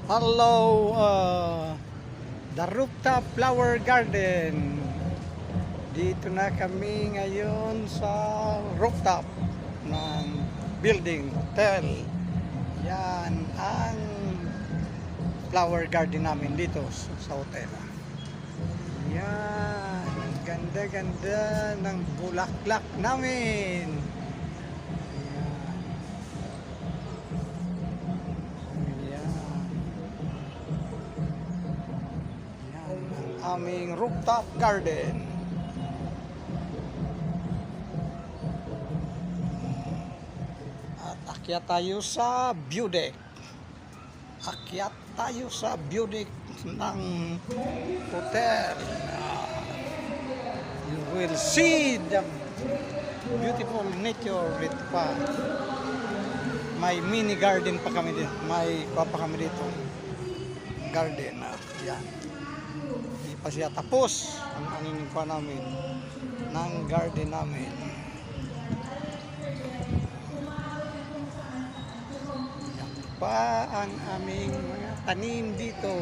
Hello, the rooftop flower garden. Dito na kami ngayon sa rooftop ng building, hotel. Yan ang flower garden namin dito sa hotel. Yan, ang ganda-ganda ng bulaklak namin. Aming rooftop garden. At akyat tayo sa view deck. Akyat tayo sa view deck ng hotel. You will see the beautiful nature dito pa. May mini garden pa kami dito. May pa kami dito. Garden. Yan. Hindi pa siya tapos ang aninipa namin ng garden namin. Yan pa ang aming mga tanim dito.